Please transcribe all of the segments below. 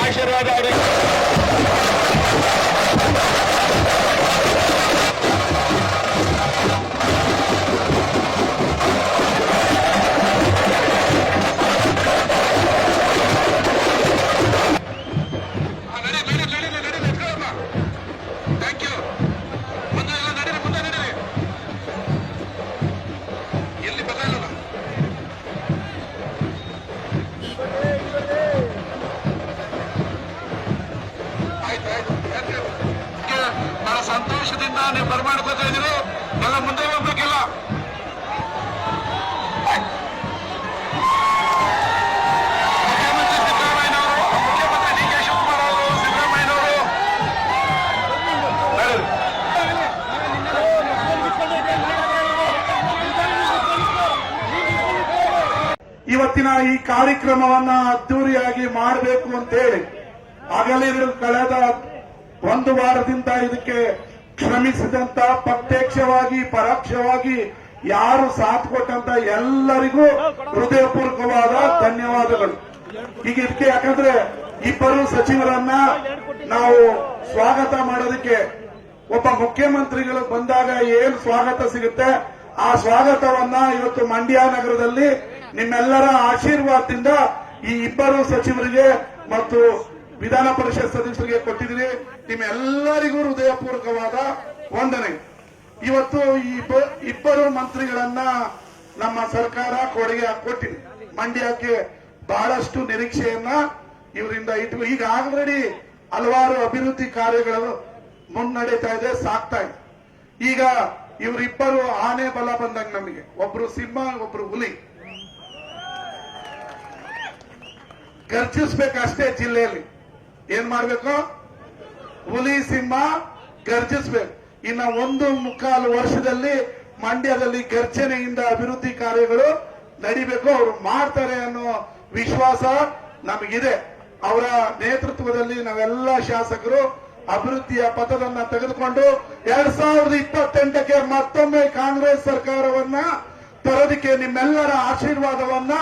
ಆಶೀರ್ವಾದ ಅವರಿಗೆ. ಬಹಳ ಸಂತೋಷದಿಂದ ನೀವು ಬರ್ಮಾಡ್ಕೋತಾ ಇದ್ದೀರಿ. ಎಲ್ಲ ಮುಂದೆ ಹೋಗ್ಬೇಕಿಲ್ಲ. ಮುಖ್ಯಮಂತ್ರಿ ಸಿದ್ದರಾಮಯ್ಯನವರು, ಮುಖ್ಯಮಂತ್ರಿ ಡಿ ಕೆ ಶಿವಕುಮಾರ್ ಅವರು, ಸಿದ್ದರಾಮಯ್ಯನವರು ಇವತ್ತಿನ ಈ ಕಾರ್ಯಕ್ರಮವನ್ನ ಅದ್ದೂರಿಯಾಗಿ ಮಾಡಬೇಕು ಅಂತೇಳಿ ಹಗಲಿರುಳು ಕಳೆದ ಒಂದು ವಾರದಿಂದ ಇದಕ್ಕೆ ಶ್ರಮಿಸಿದಂತ ಪ್ರತ್ಯಕ್ಷವಾಗಿ ಪರೋಕ್ಷವಾಗಿ ಯಾರು ಸಾಥ್ ಕೊಟ್ಟಂತ ಎಲ್ಲರಿಗೂ ಹೃದಯಪೂರ್ವಕವಾದ ಧನ್ಯವಾದಗಳು. ಈಗ ಇದಕ್ಕೆ ಯಾಕಂದ್ರೆ ಇಬ್ಬರು ಸಚಿವರನ್ನ ನಾವು ಸ್ವಾಗತ ಮಾಡೋದಕ್ಕೆ ಒಬ್ಬ ಮುಖ್ಯಮಂತ್ರಿಗಳು ಬಂದಾಗ ಏನ್ ಸ್ವಾಗತ ಸಿಗುತ್ತೆ ಆ ಸ್ವಾಗತವನ್ನ ಇವತ್ತು ಮಂಡ್ಯ ನಗರದಲ್ಲಿ ನಿಮ್ಮೆಲ್ಲರ ಆಶೀರ್ವಾದದಿಂದ ಈ ಇಬ್ಬರು ಸಚಿವರಿಗೆ ಮತ್ತು ವಿಧಾನ ಪರಿಷತ್ ಸದಸ್ಯರಿಗೆ ಕೊಟ್ಟಿದ್ದೀರಿ. ನಿಮ್ಮೆಲ್ಲರಿಗೂ ಹೃದಯಪೂರ್ವಕವಾದ ವಂದನೆ. ಇವತ್ತು ಈ ಇಬ್ಬರು ಮಂತ್ರಿಗಳನ್ನ ನಮ್ಮ ಸರ್ಕಾರ ಕೊಡುಗೆ ಕೊಟ್ಟಿದೆ. ಮಂಡ್ಯಕ್ಕೆ ಬಹಳಷ್ಟು ನಿರೀಕ್ಷೆಯನ್ನ ಇವರಿಂದ ಇಟ್ಟು ಈಗ ಆಲ್ರೆಡಿ ಹಲವಾರು ಅಭಿವೃದ್ಧಿ ಕಾರ್ಯಗಳು ಮುನ್ನಡೀತಾ ಇದೆ, ಸಾಕ್ತಾ ಇದೆ. ಈಗ ಇವರಿಬ್ಬರು ಆನೆ ಬಲ ಬಂದಂಗ ನಮಗೆ, ಒಬ್ರು ಸಿಂಹ ಒಬ್ರು ಹುಲಿ. ಗರ್ಜಿಸ್ಬೇಕಷ್ಟೇ ಜಿಲ್ಲೆಯಲ್ಲಿ. ಏನ್ ಮಾಡ್ಬೇಕು? ಹುಲಿ ಸಿಂಹ ಗರ್ಜಿಸ್ಬೇಕು. ಇನ್ನ 1.25 ವರ್ಷದಲ್ಲಿ ಮಂಡ್ಯದಲ್ಲಿ ಗರ್ಜನೆಯಿಂದ ಅಭಿವೃದ್ಧಿ ಕಾರ್ಯಗಳು ನಡಿಬೇಕು. ಅವರು ಮಾಡ್ತಾರೆ ಅನ್ನೋ ವಿಶ್ವಾಸ ನಮಗಿದೆ. ಅವರ ನೇತೃತ್ವದಲ್ಲಿ ನಾವೆಲ್ಲ ಶಾಸಕರು ಅಭಿವೃದ್ಧಿಯ ಪಥದನ್ನ ತೆಗೆದುಕೊಂಡು 2028ಕ್ಕೆ ಮತ್ತೊಮ್ಮೆ ಕಾಂಗ್ರೆಸ್ ಸರ್ಕಾರವನ್ನ ತರೋದಕ್ಕೆ ನಿಮ್ಮೆಲ್ಲರ ಆಶೀರ್ವಾದವನ್ನ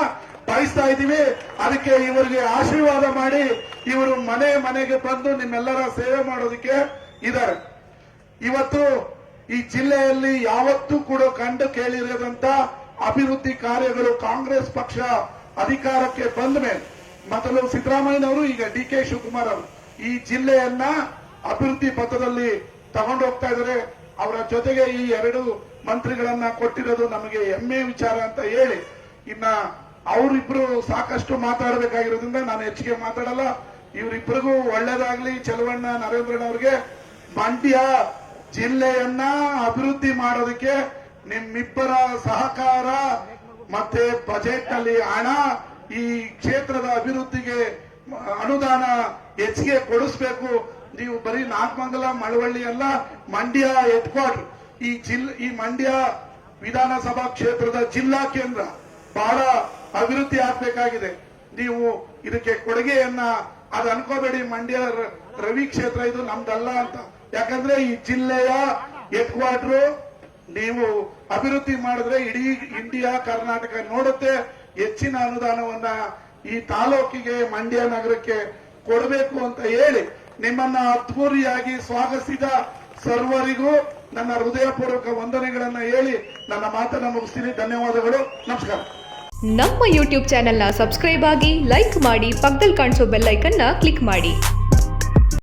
ಬಯಸ್ತಾ ಇದ್ದೀವಿ. ಅದಕ್ಕೆ ಇವರಿಗೆ ಆಶೀರ್ವಾದ ಮಾಡಿ ಇವರು ಮನೆ ಮನೆಗೆ ಬಂದು ನಿಮ್ಮೆಲ್ಲರ ಸೇವೆ ಮಾಡೋದಕ್ಕೆ ಇದ್ದಾರೆ. ಇವತ್ತು ಈ ಜಿಲ್ಲೆಯಲ್ಲಿ ಯಾವತ್ತೂ ಕೂಡ ಕಂಡು ಕೇಳಿರದಂತ ಅಭಿವೃದ್ಧಿ ಕಾರ್ಯಗಳು ಕಾಂಗ್ರೆಸ್ ಪಕ್ಷ ಅಧಿಕಾರಕ್ಕೆ ಬಂದ ಮೇಲೆ, ಮೊದಲು ಸಿದ್ದರಾಮಯ್ಯನವರು, ಈಗ ಡಿ ಕೆ ಶಿವಕುಮಾರ್ ಅವರು ಈ ಜಿಲ್ಲೆಯನ್ನ ಅಭಿವೃದ್ಧಿ ಪಥದಲ್ಲಿ ತಗೊಂಡು ಹೋಗ್ತಾ ಇದ್ದಾರೆ. ಅವರ ಜೊತೆಗೆ ಈ 2 ಮಂತ್ರಿಗಳನ್ನ ಕೊಟ್ಟಿರೋದು ನಮಗೆ ಹೆಮ್ಮೆ ವಿಚಾರ ಅಂತ ಹೇಳಿ, ಇನ್ನ ಅವರಿಬ್ರು ಸಾಕಷ್ಟು ಮಾತಾಡಬೇಕಾಗಿರೋದ್ರಿಂದ ನಾನು ಹೆಚ್ಚಿಗೆ ಮಾತಾಡಲ್ಲ. ಇವರಿಬ್ಬರಿಗೂ ಒಳ್ಳೇದಾಗ್ಲಿ. ಚಲವಣ್ಣ ನರೇಂದ್ರನವ್ರಿಗೆ ಮಂಡ್ಯ ಜಿಲ್ಲೆಯನ್ನ ಅಭಿವೃದ್ಧಿ ಮಾಡೋದಕ್ಕೆ ನಿಮ್ಮಿಬ್ಬರ ಸಹಕಾರ ಮತ್ತೆ ಬಜೆಟ್ ನಲ್ಲಿ ಹಣ, ಈ ಕ್ಷೇತ್ರದ ಅಭಿವೃದ್ಧಿಗೆ ಅನುದಾನ ಹೆಚ್ಚಿಗೆ ಕೊಡಿಸ್ಬೇಕು. ನೀವು ಬರೀ ನಾಗಮಂಗಲ ಮಳವಳ್ಳಿ ಅಲ್ಲ, ಮಂಡ್ಯ ಹೆಡ್ ಕ್ವಾರ್ಟರ್, ಈ ಮಂಡ್ಯ ವಿಧಾನಸಭಾ ಕ್ಷೇತ್ರದ ಜಿಲ್ಲಾ ಕೇಂದ್ರ ಬಹಳ ಅಭಿವೃದ್ಧಿ ಆಗ್ಬೇಕಾಗಿದೆ. ನೀವು ಇದಕ್ಕೆ ಕೊಡುಗೆಯನ್ನ ಅದು ಅನ್ಕೋಬೇಡಿ, ಮಂಡ್ಯ ರವಿ ಕ್ಷೇತ್ರ ಇದು ನಮ್ದಲ್ಲ ಅಂತ. ಯಾಕಂದ್ರೆ ಈ ಜಿಲ್ಲೆಯ ಹೆಡ್ ಕ್ವಾರ್ಟರ್ ನೀವು ಅಭಿವೃದ್ಧಿ ಮಾಡಿದ್ರೆ ಇಡೀ ಇಂಡಿಯಾ ಕರ್ನಾಟಕ ನೋಡುತ್ತೆ. ಹೆಚ್ಚಿನ ಅನುದಾನವನ್ನ ಈ ತಾಲೂಕಿಗೆ ಮಂಡ್ಯ ನಗರಕ್ಕೆ ಕೊಡಬೇಕು ಅಂತ ಹೇಳಿ ನಿಮ್ಮನ್ನ ಅದ್ಭುರಿಯಾಗಿ ಸ್ವಾಗತಿಸಿದ ಸರ್ವರಿಗೂ ನನ್ನ ಹೃದಯಪೂರ್ವಕ ವಂದನೆಗಳನ್ನ ಹೇಳಿ ನನ್ನ ಮಾತನ್ನ ಮುಗಿಸ್ತೀನಿ. ಧನ್ಯವಾದಗಳು. ನಮಸ್ಕಾರ. ನಮ್ಮ ಯೂಟ್ಯೂಬ್ ಚಾನೆಲ್ನ ಸಬ್ಸ್ಕ್ರೈಬ್ ಆಗಿ, ಲೈಕ್ ಮಾಡಿ, ಪಕ್ಕದಲ್ಲಿ ಕಾಣಿಸೋ ಬೆಲ್ ಐಕನ್ನ ಕ್ಲಿಕ್ ಮಾಡಿ.